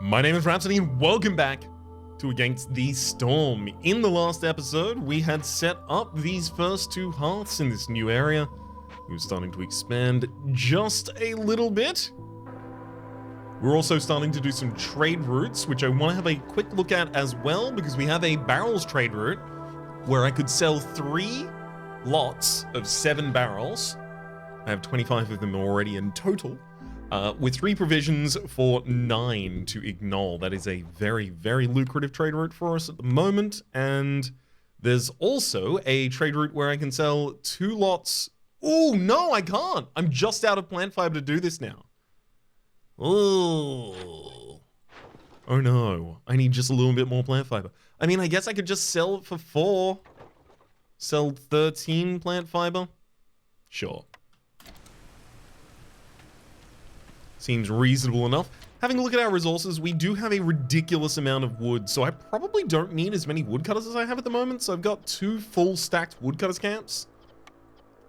My name is Rhapsody and welcome back to Against the Storm. In the last episode, we had set up these first two hearths in this new area. We were starting to expand just a little bit. We're also starting to do some trade routes, which I want to have a quick look at as well, because we have a barrels trade route where I could sell 3 lots of 7 barrels. I have 25 of them already in total. With 3 provisions for 9 to ignore. That is a very, very lucrative trade route for us at the moment. And there's also a trade route where I can sell 2 lots. Oh, no, I can't. I'm just out of plant fiber to do this now. Oh no, I need just a little bit more plant fiber. I mean, I guess I could just sell it for 4. Sell 13 plant fiber. Sure. Seems reasonable enough. Having a look at our resources, we do have a ridiculous amount of wood, so I probably don't need as many woodcutters as I have at the moment, so I've got 2 full stacked woodcutters camps.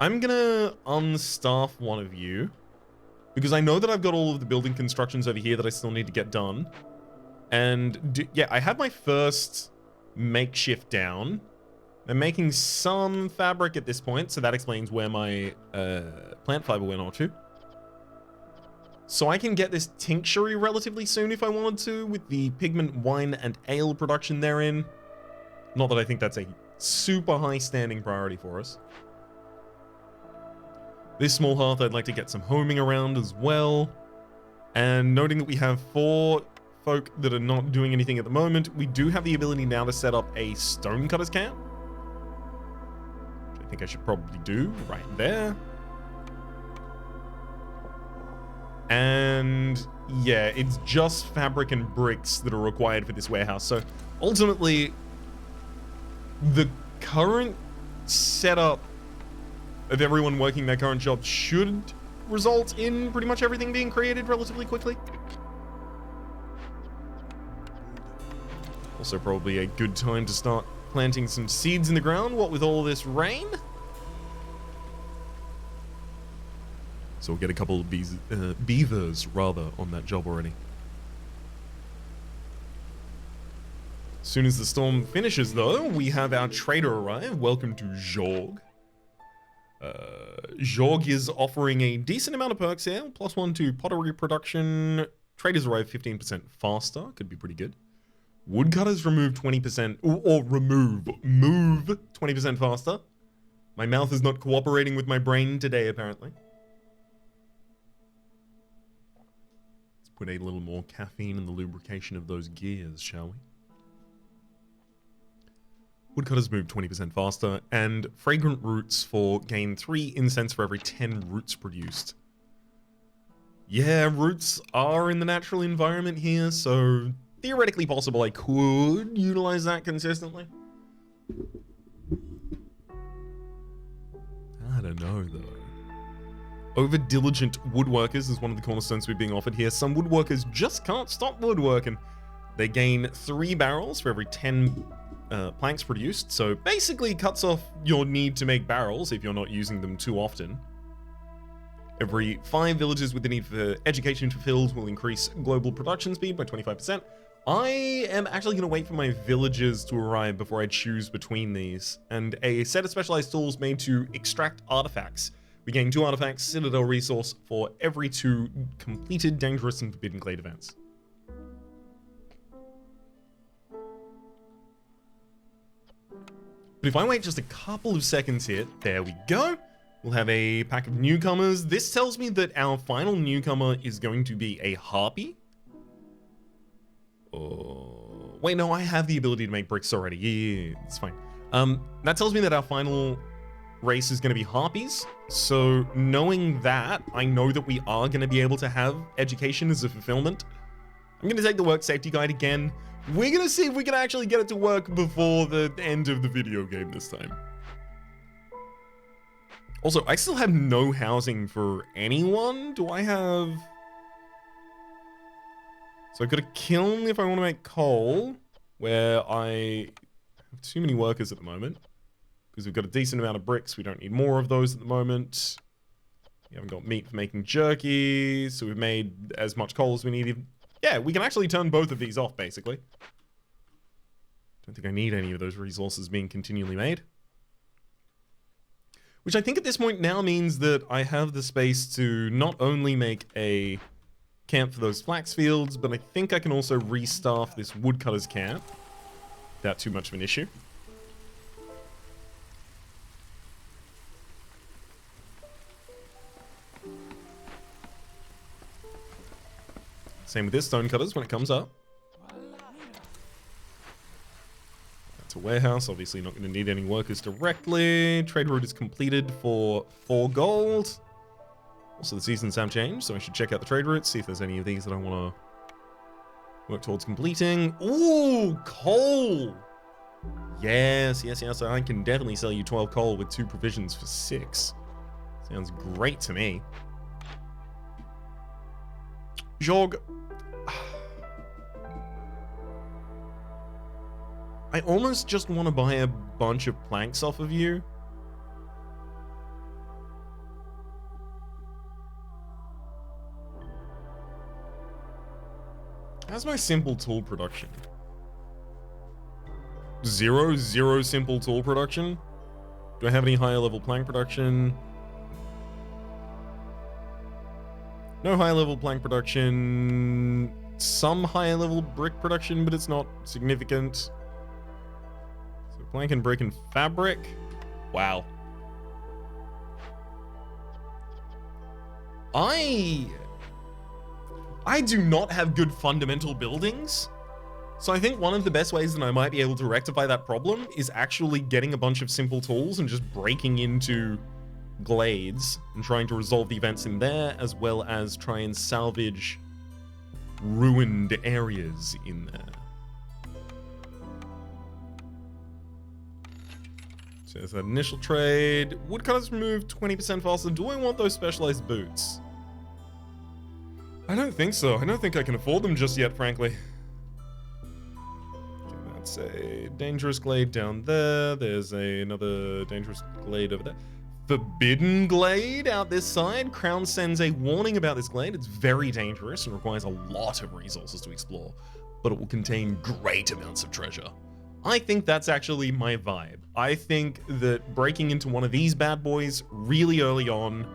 I'm gonna unstaff one of you, because I know that I've got all of the building constructions over here that I still need to get done. And yeah, I have my first makeshift down. I'm making some fabric at this point, so that explains where my plant fiber went on to. So I can get this tinctury relatively soon if I wanted to, with the pigment, wine, and ale production therein. Not that I think that's a super high standing priority for us. This small hearth I'd like to get some homing around as well. And noting that we have 4 folk that are not doing anything at the moment, we do have the ability now to set up a stonecutter's camp. Which I think I should probably do right there. And yeah, it's just fabric and bricks that are required for this warehouse. So ultimately, the current setup of everyone working their current jobs should result in pretty much everything being created relatively quickly. Also probably a good time to start planting some seeds in the ground, what with all this rain. So we'll get a couple of beavers, rather, on that job already. As soon as the storm finishes, though, we have our trader arrive. Welcome to Jorg. Jorg is offering a decent amount of perks here. +1 to pottery production. Traders arrive 15% faster. Could be pretty good. Woodcutters remove 20%, or move 20% faster. My mouth is not cooperating with my brain today, apparently. Put a little more caffeine in the lubrication of those gears, shall we? Woodcutters move 20% faster, and fragrant roots for gain 3 incense for every 10 roots produced. Yeah, roots are in the natural environment here, so theoretically possible I could utilize that consistently. I don't know, though. Over-diligent woodworkers is one of the cornerstones we're being offered here. Some woodworkers just can't stop woodworking. They gain 3 barrels for every 10 planks produced, so basically cuts off your need to make barrels if you're not using them too often. Every 5 villages with the need for education fulfilled will increase global production speed by 25%. I am actually going to wait for my villagers to arrive before I choose between these. And a set of specialized tools made to extract artifacts. We gain 2 artifacts, Citadel resource, for every 2 completed dangerous and forbidden glade events. But if I wait just a couple of seconds here, there we go. We'll have a pack of newcomers. This tells me that our final newcomer is going to be a harpy. Oh, wait, no, I have the ability to make bricks already. Yeah, it's fine. That tells me that our final race is going to be harpies. So knowing that, I know that we are going to be able to have education as a fulfillment. I'm going to take the work safety guide again. We're going to see if we can actually get it to work before the end of the video game this time. Also, I still have no housing for anyone. Do I have... So I've got a kiln if I want to make coal, where I have too many workers at the moment. Because we've got a decent amount of bricks, we don't need more of those at the moment. We haven't got meat for making jerky, so we've made as much coal as we needed. Yeah, we can actually turn both of these off, basically. Don't think I need any of those resources being continually made. Which I think at this point now means that I have the space to not only make a camp for those flax fields, but I think I can also restaff this woodcutter's camp without too much of an issue. Same with this stonecutters when it comes up. That's a warehouse, obviously not going to need any workers directly. Trade route is completed for 4 gold. Also, the seasons have changed, so I should check out the trade routes, see if there's any of these that I want to work towards completing. Ooh, coal! Yes, yes, yes, I can definitely sell you 12 coal with 2 provisions for 6. Sounds great to me. Jorg. I almost just want to buy a bunch of planks off of you. How's my simple tool production? 0 simple tool production? Do I have any higher level plank production? No higher level plank production. Some higher level brick production, but it's not significant. So plank and brick and fabric. Wow. I do not have good fundamental buildings. So I think one of the best ways that I might be able to rectify that problem is actually getting a bunch of simple tools and just breaking into glades and trying to resolve the events in there, as well as try and salvage ruined areas in there. So there's that initial trade. Woodcutters remove 20% faster. Do I want those specialized boots? I don't think so. I don't think I can afford them just yet, frankly. Okay, that's a dangerous glade down there. There's another dangerous glade over there. Forbidden glade out this side. Crown sends a warning about this glade. It's very dangerous and requires a lot of resources to explore, but it will contain great amounts of treasure. I think that's actually my vibe. I think that breaking into one of these bad boys really early on,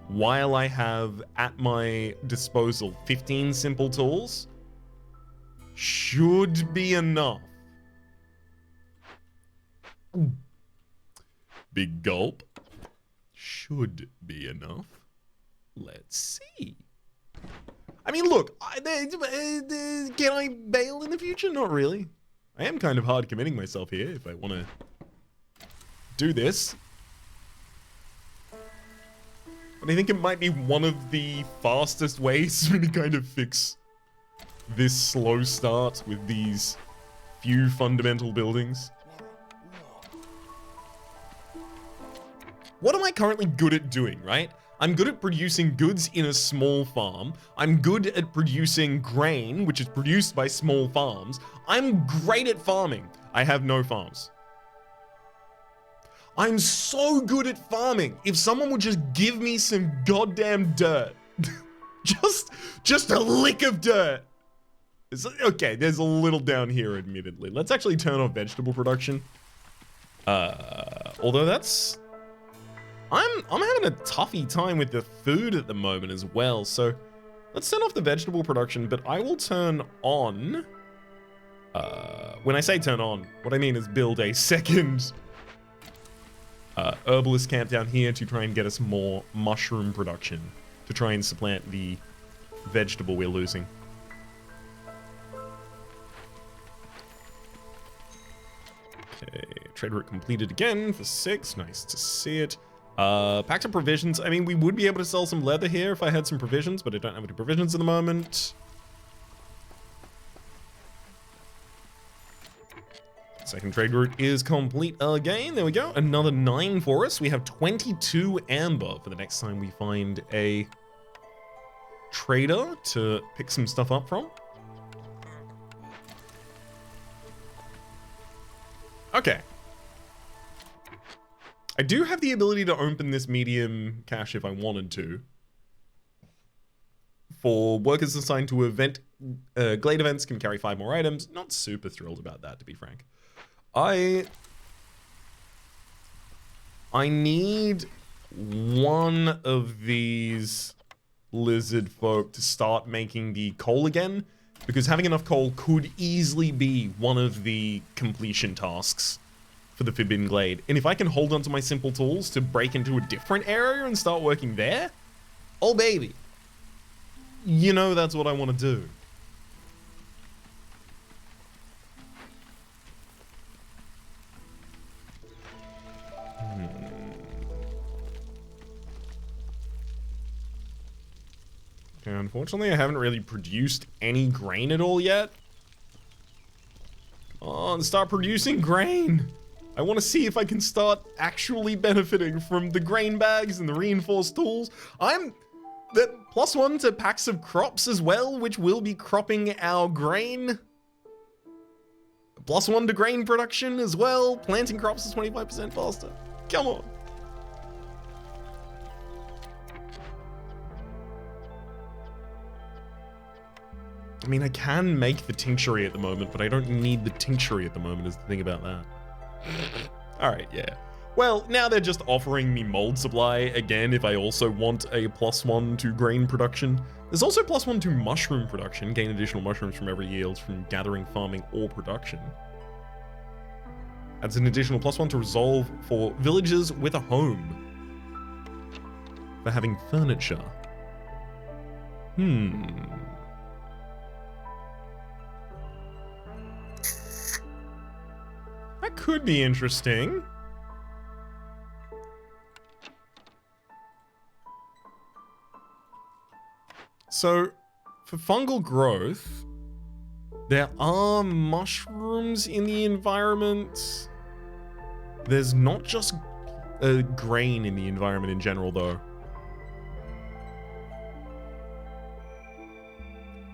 while I have at my disposal 15 simple tools, should be enough. Big gulp. Should be enough. Let's see. I mean, look, can I bail in the future? Not really. I am kind of hard committing myself here if I want to do this. But I think it might be one of the fastest ways for me to kind of fix this slow start with these few fundamental buildings. What am I currently good at doing, right? I'm good at producing goods in a small farm. I'm good at producing grain, which is produced by small farms. I'm great at farming. I have no farms. I'm so good at farming. If someone would just give me some goddamn dirt. just a lick of dirt. Okay, there's a little down here, admittedly. Let's actually turn off vegetable production. Although that's... I'm having a toughy time with the food at the moment as well, so let's turn off the vegetable production, but I will turn on... when I say turn on, what I mean is build a second... herbalist camp down here to try and get us more mushroom production to try and supplant the vegetable we're losing. Okay, trade route completed again for 6. Nice to see it. Packs of provisions. I mean, we would be able to sell some leather here if I had some provisions, but I don't have any provisions at the moment. Second trade route is complete again. There we go. Another 9 for us. We have 22 amber for the next time we find a trader to pick some stuff up from. Okay. I do have the ability to open this medium cache if I wanted to. For workers assigned to event glade events can carry 5 more items. Not super thrilled about that, to be frank. I need one of these lizard folk to start making the coal again, because having enough coal could easily be one of the completion tasks for the Forbidden Glade. And if I can hold onto my simple tools to break into a different area and start working there, oh baby, you know that's what I want to do. Okay, unfortunately, I haven't really produced any grain at all yet. Come on, start producing grain. I want to see if I can start actually benefiting from the grain bags and the reinforced tools. The +1 to packs of crops as well, which will be cropping our grain. +1 to grain production as well. Planting crops is 25% faster. Come on. I mean, I can make the tincture at the moment, but I don't need the tincture at the moment is the thing about that. Alright, yeah. Well, now they're just offering me mold supply again if I also want a +1 to grain production. There's also +1 to mushroom production. Gain additional mushrooms from every yield from gathering, farming, or production. Adds an additional +1 to resolve for villagers with a home. For having furniture. That could be interesting. So, for fungal growth, there are mushrooms in the environment. There's not just grain in the environment in general, though.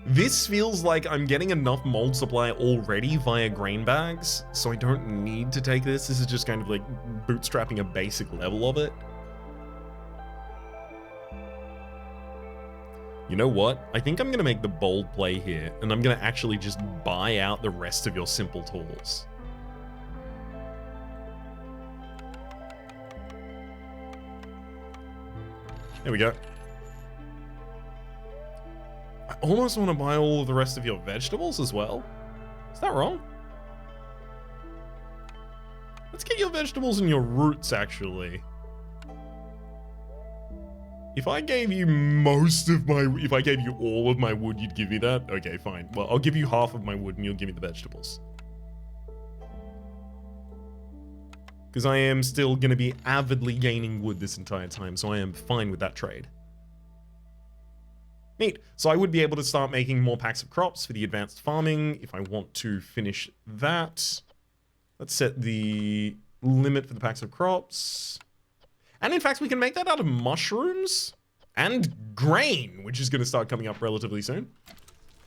This feels like I'm getting enough mold supply already via grain bags, so I don't need to take this. This is just kind of like bootstrapping a basic level of it. You know what? I think I'm gonna make the bold play here, and I'm gonna actually just buy out the rest of your simple tools. There we go. I almost want to buy all of the rest of your vegetables as well. Is that wrong? Let's get your vegetables and your roots, actually. If I gave you if I gave you all of my wood, you'd give me that? Okay, fine. Well, I'll give you half of my wood and you'll give me the vegetables. Because I am still going to be avidly gaining wood this entire time, so I am fine with that trade. Neat. So I would be able to start making more packs of crops for the advanced farming if I want to finish that. Let's set the limit for the packs of crops. And in fact, we can make that out of mushrooms and grain, which is going to start coming up relatively soon.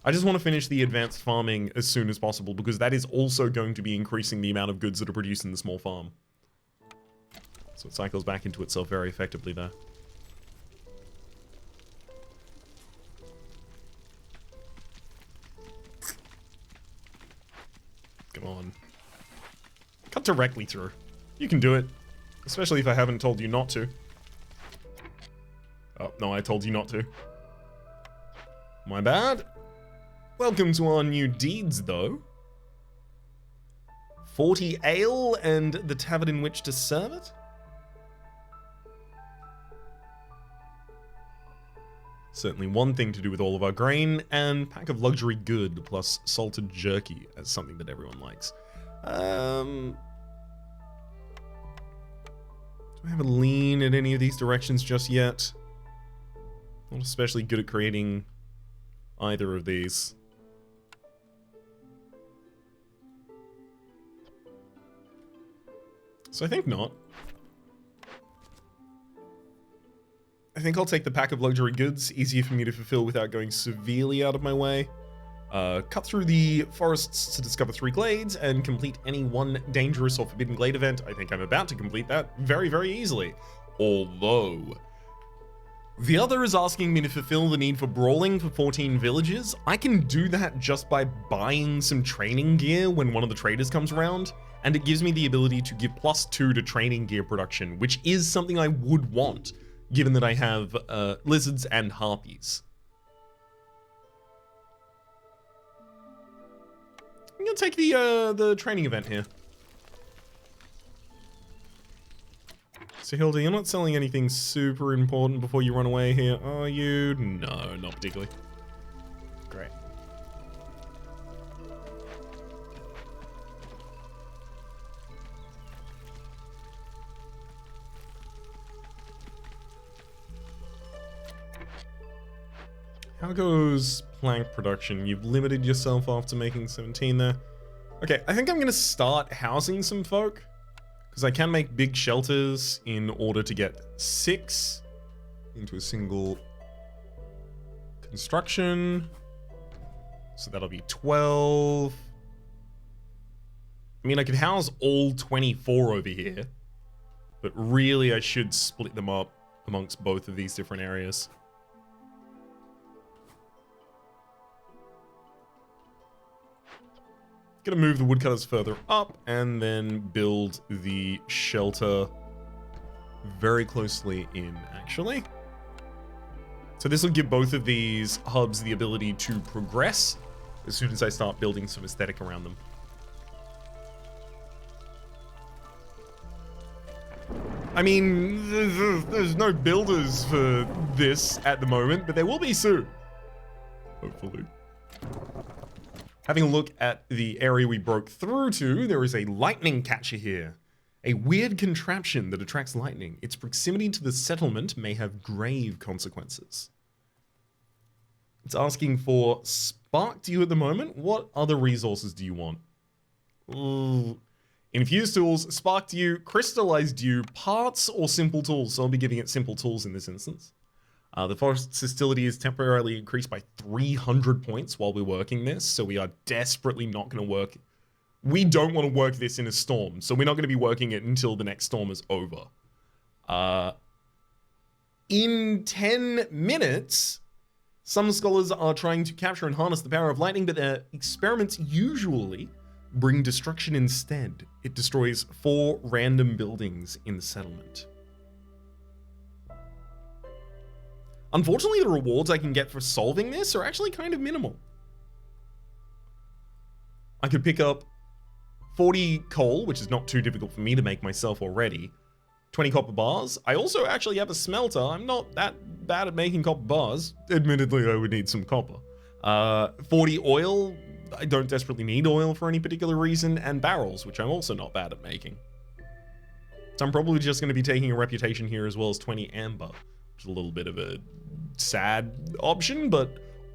I just want to finish the advanced farming as soon as possible because that is also going to be increasing the amount of goods that are produced in the small farm. So it cycles back into itself very effectively there. Come on. Cut directly through. You can do it. Especially if I haven't told you not to. Oh, no, I told you not to. My bad. Welcome to our new deeds, though. 40 ale and the tavern in which to serve it? Certainly one thing to do with all of our grain, and pack of luxury good plus salted jerky as something that everyone likes. Do I have a lean in any of these directions just yet? Not especially good at creating either of these. So I think not. I think I'll take the pack of luxury goods, easier for me to fulfill without going severely out of my way. Cut through the forests to discover 3 glades and complete any one dangerous or forbidden glade event. I think I'm about to complete that very, very easily. Although, The other is asking me to fulfill the need for brawling for 14 villages. I can do that just by buying some training gear when one of the traders comes around, and it gives me the ability to give +2 to training gear production, which is something I would want, given that I have lizards and harpies. I'm gonna take the training event here. So Hilda, you're not selling anything super important before you run away here, are you? No, not particularly. Great. How goes plank production? You've limited yourself after making 17 there. Okay, I think I'm gonna start housing some folk, because I can make big shelters in order to get 6 into a single construction. So that'll be 12. I mean, I could house all 24 over here, but really I should split them up amongst both of these different areas. Gonna move the woodcutters further up and then build the shelter very closely in, actually. So this will give both of these hubs the ability to progress as soon as I start building some aesthetic around them. I mean, there's no builders for this at the moment, but there will be soon. Hopefully. Having a look at the area we broke through to, there is a lightning catcher here. A weird contraption that attracts lightning. Its proximity to the settlement may have grave consequences. It's asking for spark dew at the moment. What other resources do you want? Infused tools, spark dew, crystallized dew, parts, or simple tools. So I'll be giving it simple tools in this instance. The forest's hostility is temporarily increased by 300 points while we're working this, so we are desperately not going to work. We don't want to work this in a storm, so we're not going to be working it until the next storm is over. In 10 minutes, some scholars are trying to capture and harness the power of lightning, but their experiments usually bring destruction instead. It destroys 4 random buildings in the settlement. Unfortunately, the rewards I can get for solving this are actually kind of minimal. I could pick up 40 coal, which is not too difficult for me to make myself already. 20 copper bars. I also actually have a smelter. I'm not that bad at making copper bars. Admittedly, I would need some copper. 40 oil. I don't desperately need oil for any particular reason. And barrels, which I'm also not bad at making. So I'm probably just going to be taking a reputation here as well as 20 amber. Which is a little bit of a sad option, but...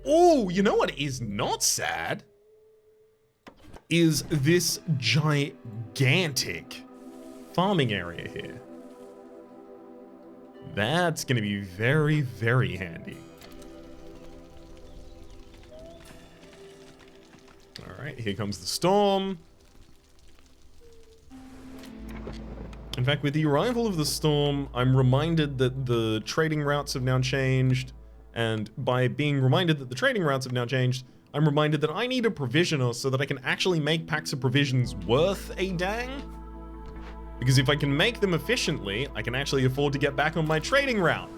Oh, you know what is not sad? Is this gigantic farming area here. That's going to be very, very handy. All right, here comes the storm. In fact, with the arrival of the storm, I'm reminded that the trading routes have now changed. And by being reminded that the trading routes have now changed, I'm reminded that I need a provisioner so that I can actually make packs of provisions worth a dang. Because if I can make them efficiently, I can actually afford to get back on my trading route.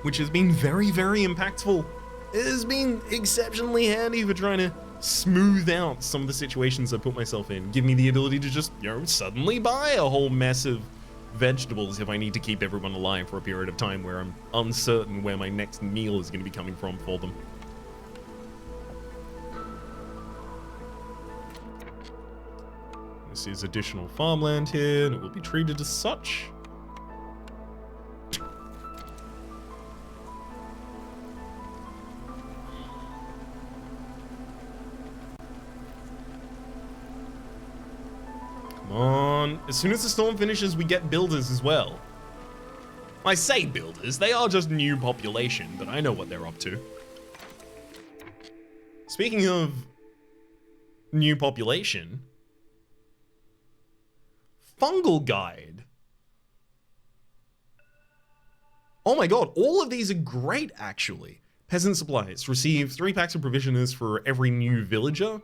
Which has been very, very impactful. It has been exceptionally handy for trying to smooth out some of the situations I put myself in. Give me the ability to just, suddenly buy a whole mess of vegetables if I need to keep everyone alive for a period of time where I'm uncertain where my next meal is going to be coming from for them. This is additional farmland here, and it will be treated as such. Come on. As soon as the storm finishes, we get builders as well. I say builders, they are just new population, but I know what they're up to. Speaking of new population, fungal guide. Oh my god, all of these are great, actually. Peasant supplies. Receive 3 packs of provisioners for every new villager.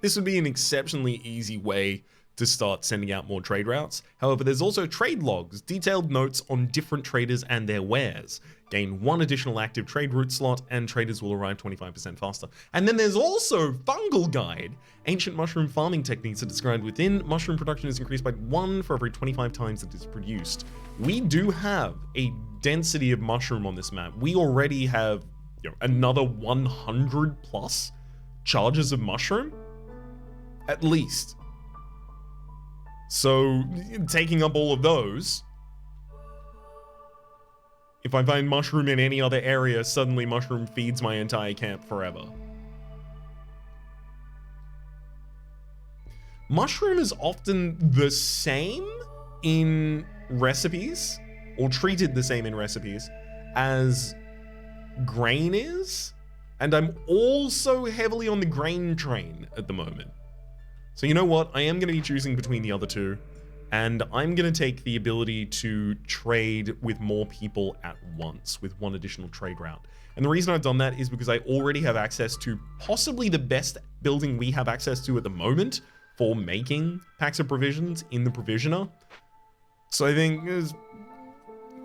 This would be an exceptionally easy way to start sending out more trade routes. However, there's also trade logs, detailed notes on different traders and their wares. Gain 1 additional active trade route slot, and traders will arrive 25% faster. And then there's also Fungal Guide. Ancient mushroom farming techniques are described within. Mushroom production is increased by 1 for every 25 times it is produced. We do have a density of mushroom on this map. We already have, another 100 plus charges of mushroom, at least. So, taking up all of those, if I find mushroom in any other area, suddenly mushroom feeds my entire camp forever. Mushroom is often the same in recipes, or treated the same in recipes, as grain is, and I'm also heavily on the grain train at the moment. So you know what, I am going to be choosing between the other two, and I'm going to take the ability to trade with more people at once with 1 additional trade route. And the reason I've done that is because I already have access to possibly the best building we have access to at the moment for making packs of provisions in the provisioner. So I think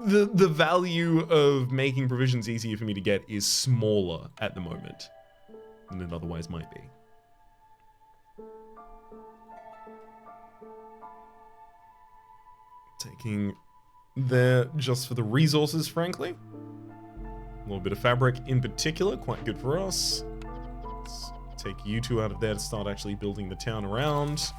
the value of making provisions easier for me to get is smaller at the moment than it otherwise might be. Taking there just for the resources, frankly. A little bit of fabric in particular, quite good for us. Let's take you 2 out of there to start actually building the town around.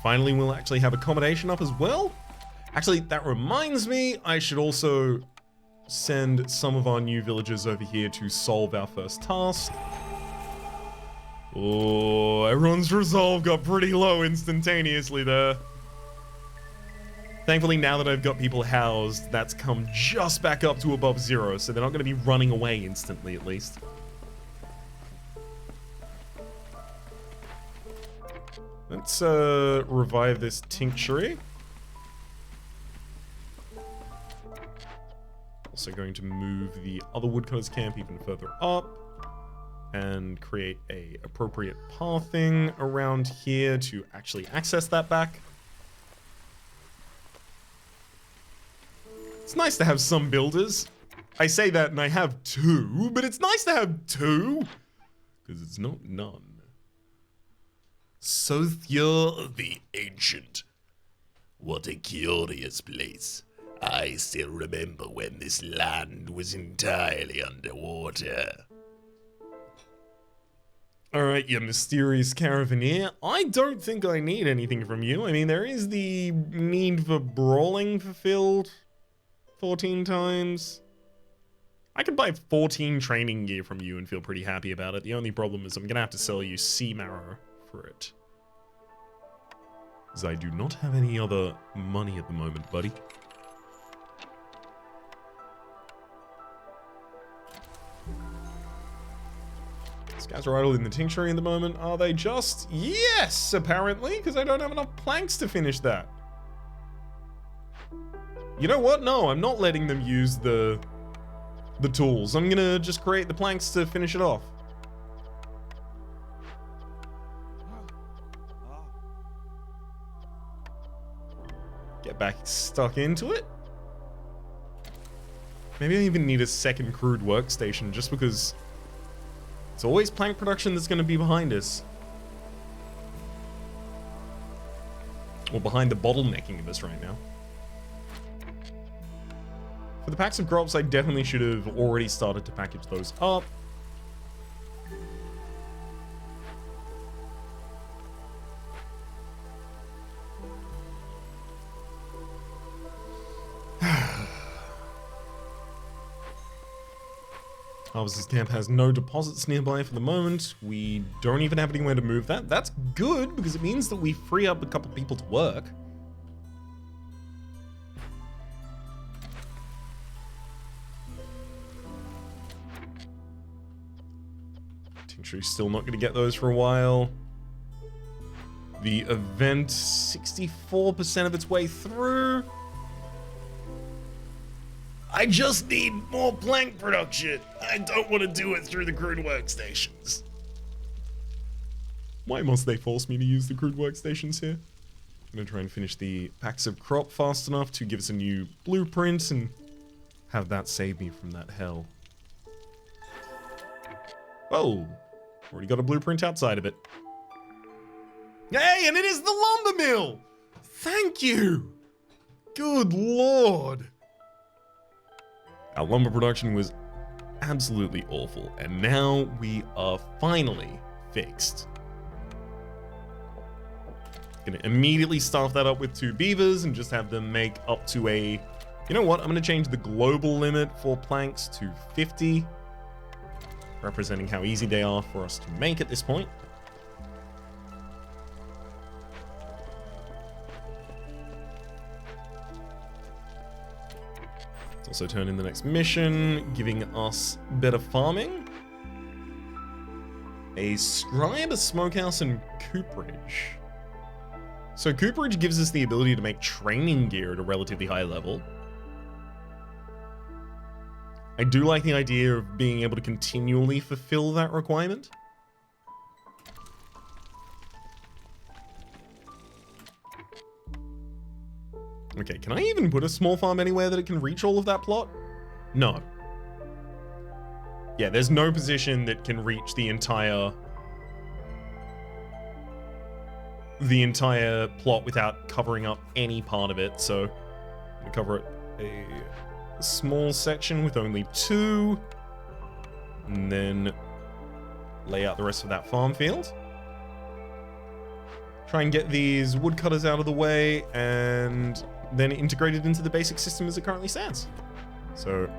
Finally, we'll actually have accommodation up as well. Actually, that reminds me, I should also send some of our new villagers over here to solve our first task. Oh, everyone's resolve got pretty low instantaneously there. Thankfully, now that I've got people housed, that's come just back up to above 0, so they're not going to be running away instantly, at least. Let's revive this tinctury. Also going to move the other woodcutter's camp even further up and create a appropriate pathing around here to actually access that back. It's nice to have some builders. I say that and I have 2, but it's nice to have 2 because it's not none. Sothia the Ancient. What a curious place. I still remember when this land was entirely underwater. Alright, you mysterious caravaneer. I don't think I need anything from you. I mean, there is the need for brawling fulfilled 14 times. I could buy 14 training gear from you and feel pretty happy about it. The only problem is I'm gonna have to sell you sea marrow for it. Because I do not have any other money at the moment, buddy. These guys are idle in the tinctury at the moment. Are they just? Yes, apparently, because I don't have enough planks to finish that. You know what? No, I'm not letting them use the tools. I'm gonna just create the planks to finish it off. Get back stuck into it. Maybe I even need a second crude workstation just because it's always plank production that's going to be behind us. Or behind the bottlenecking of us right now. For the packs of crops, I definitely should have already started to package those up. Harvester's camp has no deposits nearby for the moment. We don't even have anywhere to move that. That's good, because it means that we free up a couple people to work. Tincture's still not going to get those for a while. The event, 64% of its way through. I just need more plank production. I don't want to do it through the crude workstations. Why must they force me to use the crude workstations here? I'm going to try and finish the packs of crop fast enough to give us a new blueprint and have that save me from that hell. Oh, already got a blueprint outside of it. Hey, and it is the lumber mill! Thank you! Good lord! Our lumber production was absolutely awful, and now we are finally fixed. Gonna immediately staff that up with 2 beavers and just have them make up to a... You know what? I'm gonna change the global limit for planks to 50, representing how easy they are for us to make at this point. Also turn in the next mission, giving us better farming. A scribe, a smokehouse, and cooperage. So cooperage gives us the ability to make training gear at a relatively high level. I do like the idea of being able to continually fulfill that requirement. Okay, can I even put a small farm anywhere that it can reach all of that plot? No. Yeah, there's no position that can reach the entire plot without covering up any part of it, so I'm gonna cover it a small section with only 2, and then lay out the rest of that farm field. Try and get these woodcutters out of the way, and then integrate it into the basic system as it currently stands. So,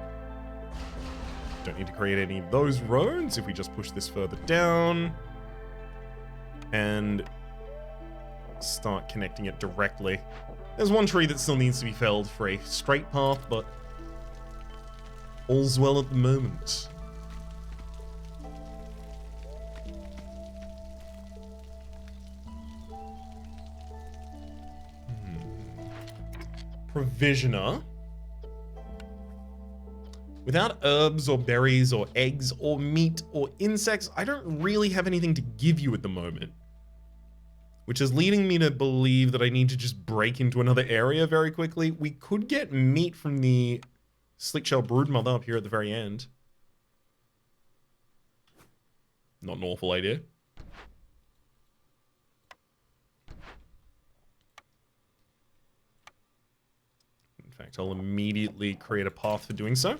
don't need to create any of those roads if we just push this further down and start connecting it directly. There's one tree that still needs to be felled for a straight path, but all's well at the moment. Provisioner. Without herbs or berries or eggs or meat or insects, I don't really have anything to give you at the moment. Which is leading me to believe that I need to just break into another area very quickly. We could get meat from the Slickshell Broodmother up here at the very end. Not an awful idea. In fact, I'll immediately create a path for doing so.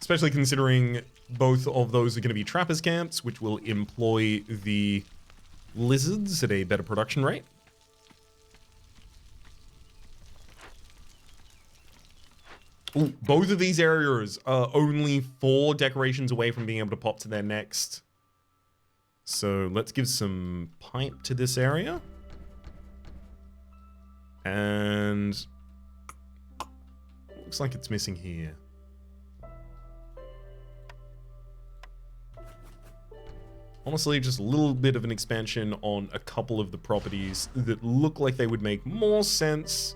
Especially considering both of those are going to be trappers camps, which will employ the lizards at a better production rate. Ooh, both of these areas are only 4 decorations away from being able to pop to their next. So let's give some pipe to this area. And looks like it's missing here. Honestly, just a little bit of an expansion on a couple of the properties that look like they would make more sense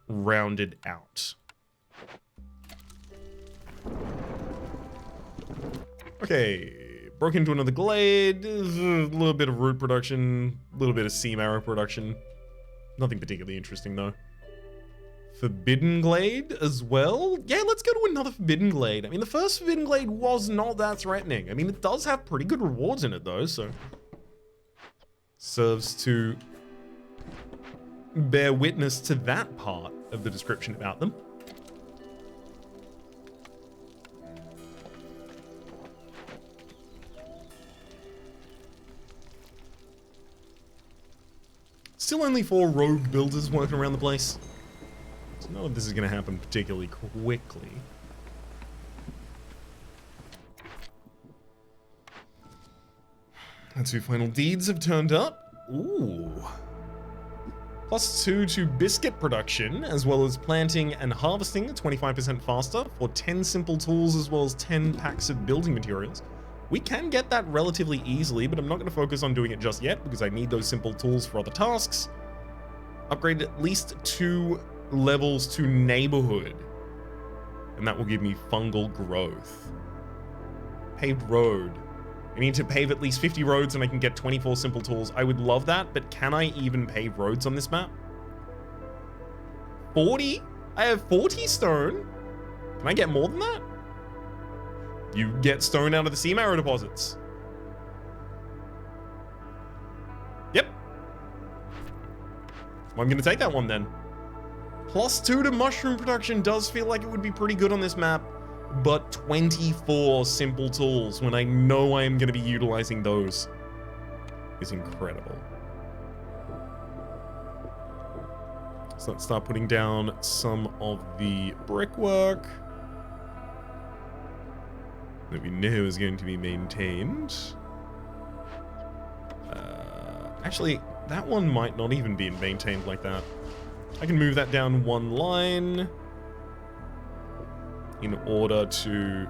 rounded out. Okay, broke into another glade, a little bit of root production, a little bit of sea marrow production. Nothing particularly interesting though. Forbidden Glade as well? Yeah, let's go to another Forbidden Glade. I mean, the first Forbidden Glade was not that threatening. I mean, it does have pretty good rewards in it though, so serves to bear witness to that part of the description about them. Still only 4 rogue builders working around the place. So none of this is going to happen particularly quickly. And 2 final deeds have turned up. Ooh. +2 to biscuit production, as well as planting and harvesting 25% faster for 10 simple tools, as well as 10 packs of building materials. We can get that relatively easily, but I'm not going to focus on doing it just yet because I need those simple tools for other tasks. Upgrade at least 2 levels to neighborhood, and that will give me fungal growth. Paved road. I need to pave at least 50 roads and I can get 24 simple tools. I would love that, but can I even pave roads on this map? 40? I have 40 stone? Can I get more than that? You get stone out of the sea marrow deposits. Yep. Well, I'm gonna take that one then. +2 to mushroom production does feel like it would be pretty good on this map, but 24 simple tools when I know I am going to be utilizing those is incredible. So let's start putting down some of the brickwork that we know is going to be maintained. Actually, that one might not even be maintained like that. I can move that down 1 line in order to...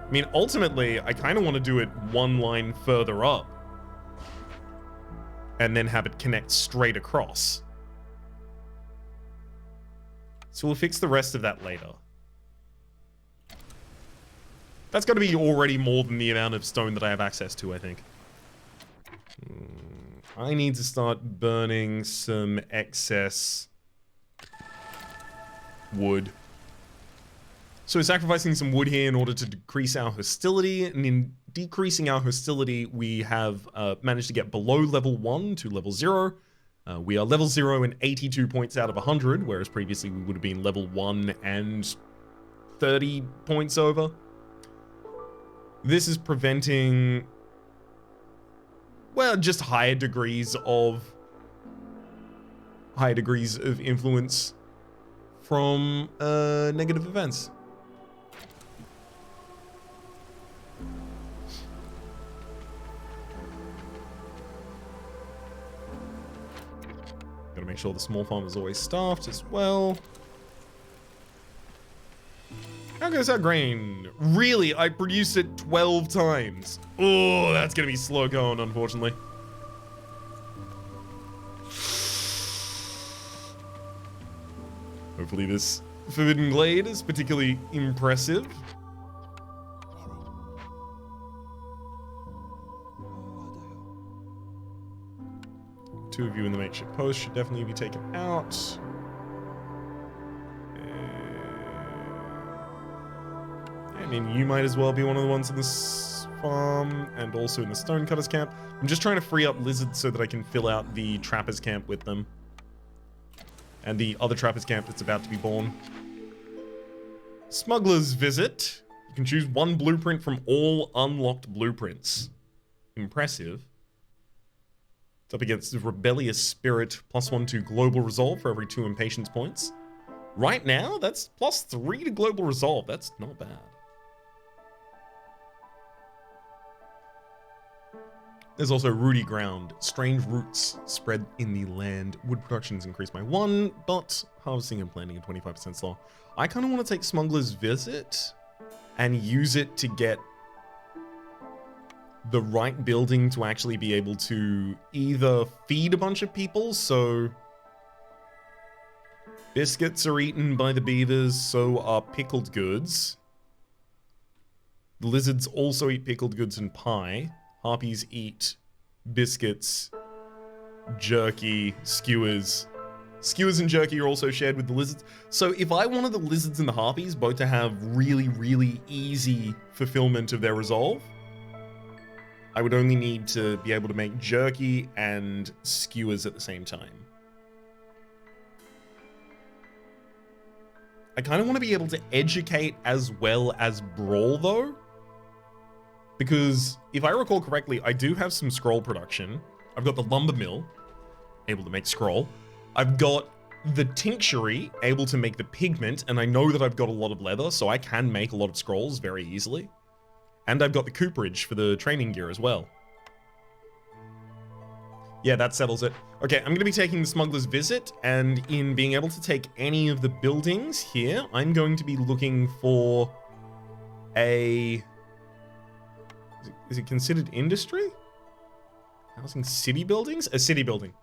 I mean, ultimately, I kind of want to do it 1 line further up and then have it connect straight across. So we'll fix the rest of that later. That's got to be already more than the amount of stone that I have access to, I think. I need to start burning some excess wood. So we're sacrificing some wood here in order to decrease our hostility, and in decreasing our hostility, we have managed to get below level 1 to level 0. We are level 0 and 82 points out of 100, whereas previously we would have been level 1 and 30 points over. This is preventing, well, just higher degrees of influence from negative events. Gotta make sure the small farm is always staffed as well. How goes our grain? Really? I produced it 12 times. Oh, that's gonna be slow going, unfortunately. Hopefully this Forbidden Glade is particularly impressive. Two of you in the makeshift post should definitely be taken out. I mean, you might as well be one of the ones in this farm and also in the stonecutter's camp. I'm just trying to free up lizards so that I can fill out the trapper's camp with them. And the other trapper's camp that's about to be born. Smuggler's Visit. You can choose 1 blueprint from all unlocked blueprints. Impressive. It's up against the Rebellious Spirit, +1 to Global Resolve for every 2 Impatience points. Right now, that's +3 to Global Resolve. That's not bad. There's also Rooty Ground. Strange roots spread in the land. Wood production is increased by 1, but harvesting and planting are 25% slower. I kind of want to take Smuggler's Visit and use it to get the right building to actually be able to either feed a bunch of people, so biscuits are eaten by the beavers, so are pickled goods. The lizards also eat pickled goods and pie. Harpies eat biscuits, jerky, skewers. Skewers and jerky are also shared with the lizards. So if I wanted the lizards and the harpies both to have really, really easy fulfillment of their resolve, I would only need to be able to make jerky and skewers at the same time. I kind of want to be able to educate as well as brawl though. Because if I recall correctly, I do have some scroll production. I've got the lumber mill, able to make scroll. I've got the tinctury, able to make the pigment, and I know that I've got a lot of leather, so I can make a lot of scrolls very easily. And I've got the cooperage for the training gear as well. Yeah, that settles it. Okay, I'm going to be taking the Smuggler's Visit, and in being able to take any of the buildings here, I'm going to be looking for a... Is it considered industry? Housing city buildings? A city building.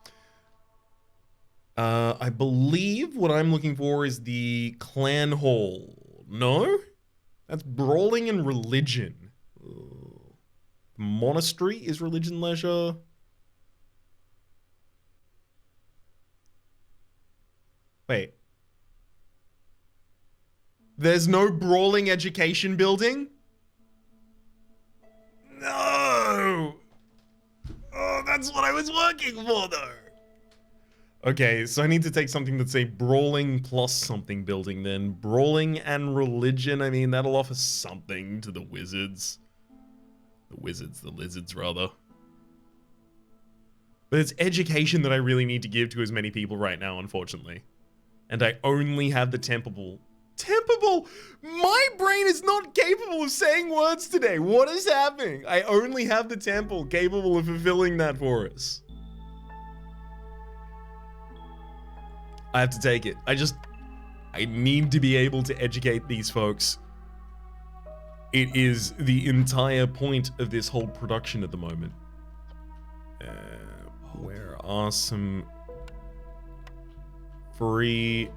I believe what I'm looking for is the clan hall. No? That's brawling and religion. Monastery is religion leisure. Wait. There's no brawling education building? No! Oh, that's what I was working for, though. Okay, so I need to take something that's a brawling plus something building then. Brawling and religion, I mean, that'll offer something to the wizards. The lizards, rather. But it's education that I really need to give to as many people right now, unfortunately. And I only have the tempable. Tempable? My brain is not capable of saying words today. What is happening? I only have the temple capable of fulfilling that for us. I have to take it. I need to be able to educate these folks. It is the entire point of this whole production at the moment. Where are some free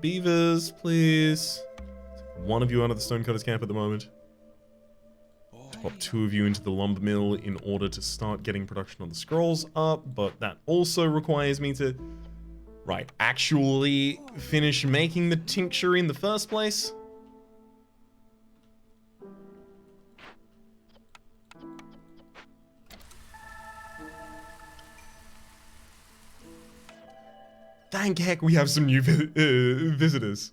beavers, please? One of you out of the Stonecutter's camp at the moment. Pop 2 of you into the lumber mill in order to start getting production on the scrolls up, but that also requires me to, right, actually finish making the tincture in the first place. Thank heck we have some new visitors.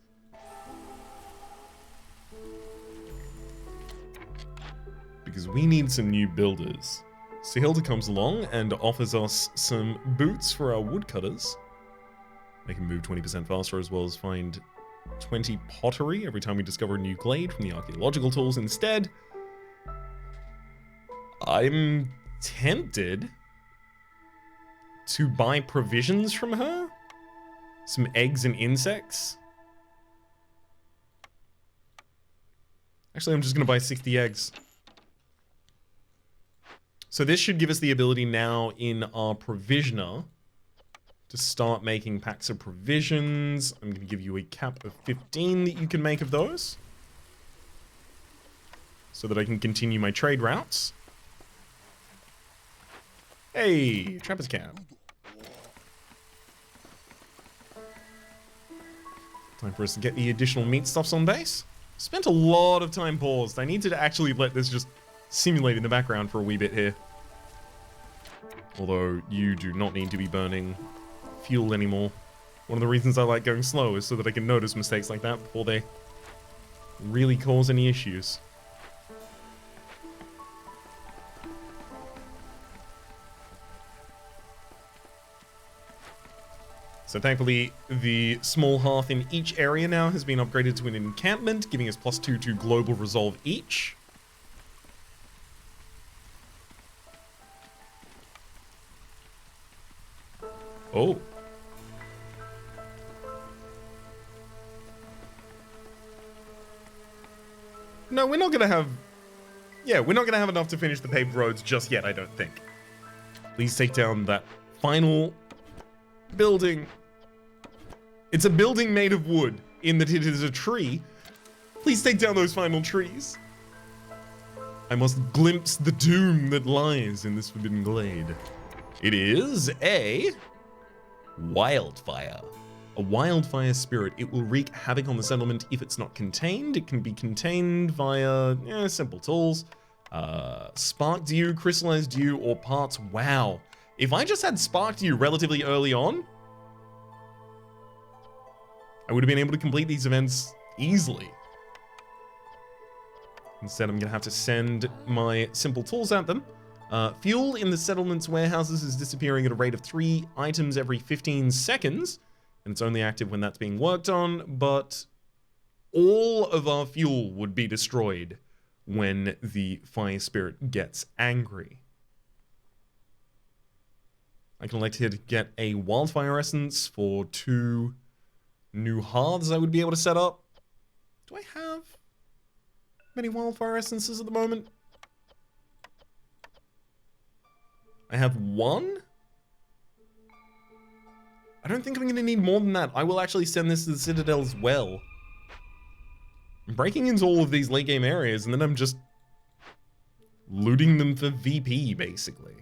Because we need some new builders. Sahilda comes along and offers us some boots for our woodcutters. They can move 20% faster, as well as find 20 pottery every time we discover a new glade from the archaeological tools. Instead, I'm tempted to buy provisions from her. Some eggs and insects. Actually, I'm just going to buy 60 eggs. So this should give us the ability now in our provisioner to start making packs of provisions. I'm going to give you a cap of 15 that you can make of those, so that I can continue my trade routes. Hey, Trapper's Camp. Time for us to get the additional meat stuffs on base. Spent a lot of time paused. I need to actually let this just simulate in the background for a wee bit here. Although you do not need to be burning fuel anymore. One of the reasons I like going slow is so that I can notice mistakes like that before they really cause any issues. So thankfully, the small hearth in each area now has been upgraded to an encampment, giving us +2 to global resolve each. Oh. No, we're not gonna have... Yeah, we're not gonna have enough to finish the paved roads just yet, I don't think. Please take down that final building. It's a building made of wood, in that it is a tree. Please take down those final trees. I must glimpse the doom that lies in this forbidden glade. It is a wildfire. A wildfire spirit. It will wreak havoc on the settlement if it's not contained. It can be contained via simple tools. Spark dew, crystallized dew, or parts. Wow. If I just had spark dew relatively early on, I would have been able to complete these events easily. Instead, I'm going to have to send my simple tools at them. Fuel in the settlement's warehouses is disappearing at a rate of 3 items every 15 seconds. And it's only active when that's being worked on, but all of our fuel would be destroyed when the fire spirit gets angry. I can elect here to get a wildfire essence for 2 new hearths I would be able to set up. Do I have many wildfire essences at the moment? I have 1? I don't think I'm going to need more than that. I will actually send this to the Citadel as well. I'm breaking into all of these late game areas, and then I'm just looting them for VP, basically.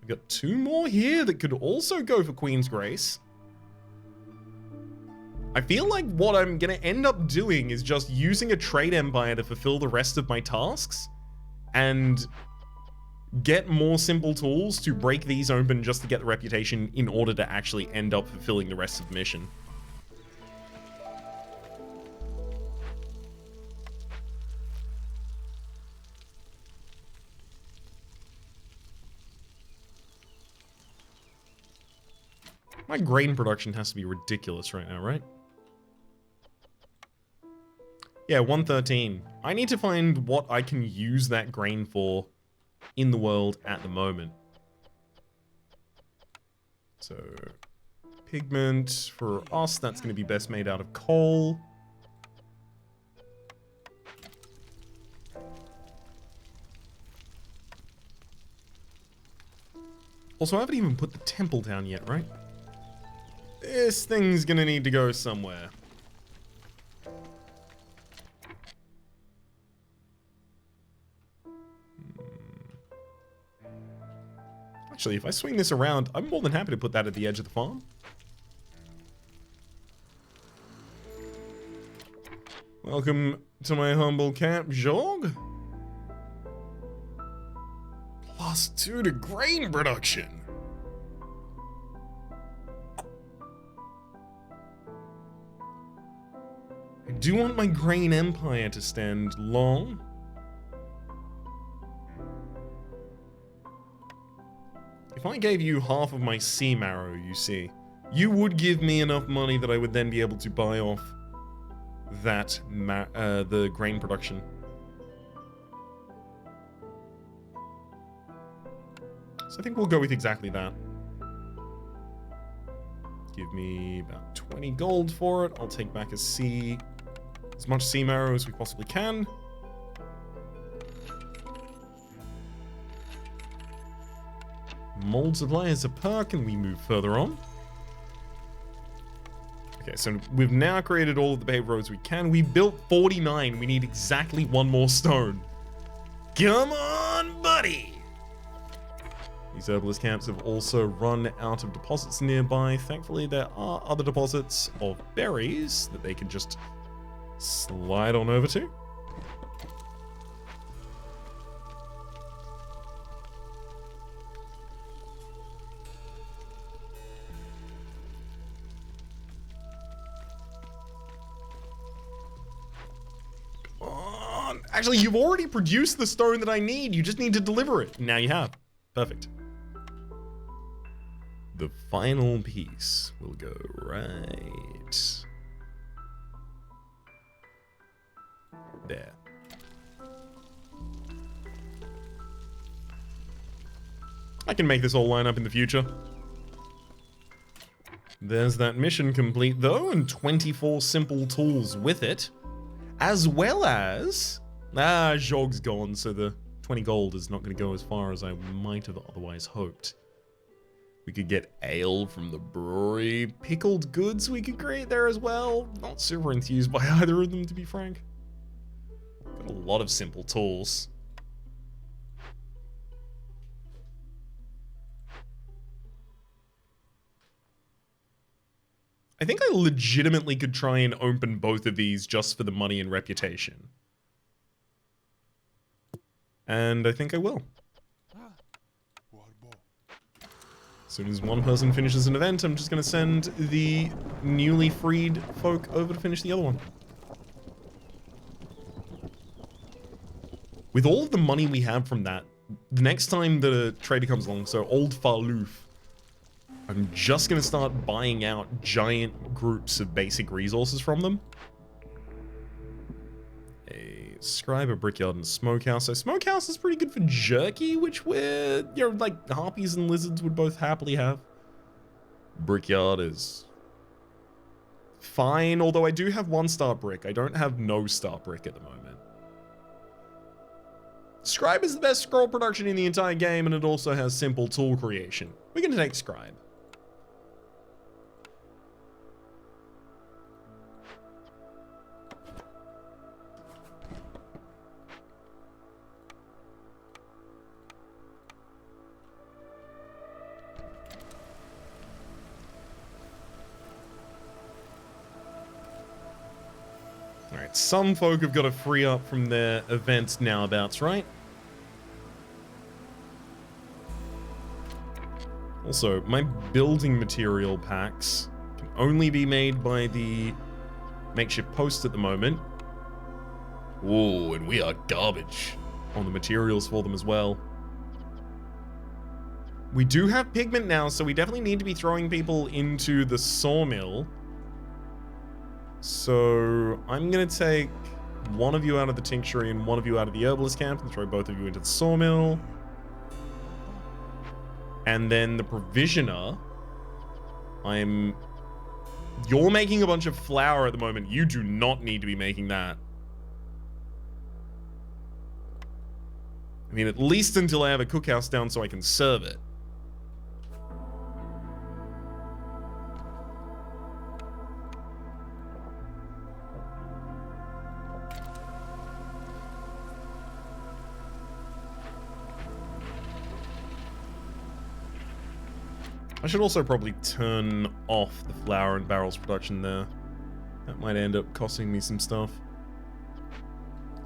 I've got 2 more here that could also go for Queen's Grace. I feel like what I'm going to end up doing is just using a trade empire to fulfill the rest of my tasks, and get more simple tools to break these open just to get the reputation in order to actually end up fulfilling the rest of the mission. My grain production has to be ridiculous right now, right? Yeah, 113. I need to find what I can use that grain for in the world at the moment. So, pigment for us, that's going to be best made out of coal. Also, I haven't even put the temple down yet, right? This thing's going to need to go somewhere. Actually, if I swing this around, I'm more than happy to put that at the edge of the farm. Welcome to my humble camp, Jorg. +2 to grain production. I do want my grain empire to stand long. If I gave you half of my sea marrow, you see, you would give me enough money that I would then be able to buy off that the grain production. So I think we'll go with exactly that. Give me about 20 gold for it. I'll take back as much sea marrow as we possibly can. Mold supply is a perk, and we move further on. Okay, so we've now created all of the paved roads we can. We built 49. We need exactly 1 more stone. Come on, buddy! These herbalist camps have also run out of deposits nearby. Thankfully, there are other deposits of berries that they can just slide on over to. Actually, you've already produced the stone that I need. You just need to deliver it. Now you have. Perfect. The final piece will go right there. I can make this all line up in the future. There's that mission complete, though, and 24 simple tools with it. As well as... Jog's gone, so the 20 gold is not going to go as far as I might have otherwise hoped. We could get ale from the brewery. Pickled goods we could create there as well. Not super enthused by either of them, to be frank. Got a lot of simple tools. I think I legitimately could try and open both of these just for the money and reputation. And I think I will. As soon as one person finishes an event, I'm just going to send the newly freed folk over to finish the other one. With all of the money we have from that, the next time the trader comes along, so Old Farloof, I'm just going to start buying out giant groups of basic resources from them. A scribe, a brickyard, and a smokehouse. So smokehouse is pretty good for jerky, which we're, you know, like harpies and lizards would both happily have. Brickyard is fine, although I do have 1-star brick. I don't have no-star brick at the moment. Scribe is the best scroll production in the entire game, and it also has simple tool creation. We're going to take scribe. Alright, some folk have got to free up from their events nowabouts, right? Also, my building material packs can only be made by the makeshift post at the moment. Whoa, and we are garbage on the materials for them as well. We do have pigment now, so we definitely need to be throwing people into the sawmill. So I'm going to take one of you out of the tinctury and one of you out of the herbalist camp and throw both of you into the sawmill. And then the provisioner, you're making a bunch of flour at the moment. You do not need to be making that. I mean, at least until I have a cookhouse down so I can serve it. I should also probably turn off the flour and barrels production there. That might end up costing me some stuff.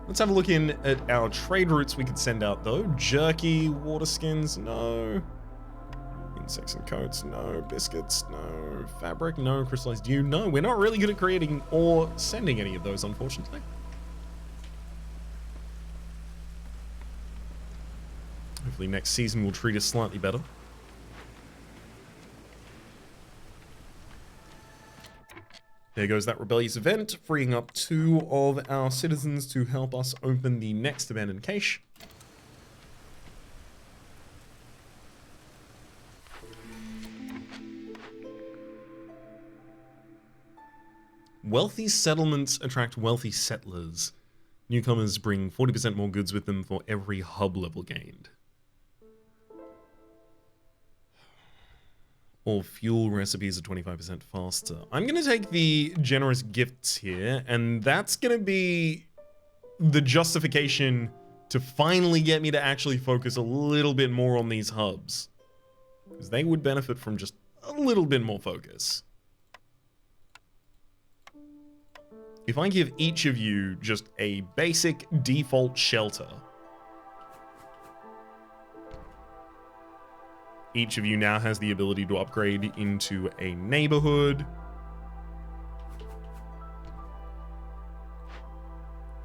Let's have a look in at our trade routes we could send out though. Jerky, water skins, no. Insects and coats, no. Biscuits, no. Fabric, no. Crystallized dew, no. We're not really good at creating or sending any of those, unfortunately. Hopefully next season will treat us slightly better. There goes that rebellious event, freeing up 2 of our citizens to help us open the next abandoned cache. Wealthy settlements attract wealthy settlers. Newcomers bring 40% more goods with them for every hub level gained. All fuel recipes are 25% faster. I'm going to take the generous gifts here, and that's going to be the justification to finally get me to actually focus a little bit more on these hubs. Because they would benefit from just a little bit more focus. If I give each of you just a basic default shelter, each of you now has the ability to upgrade into a neighborhood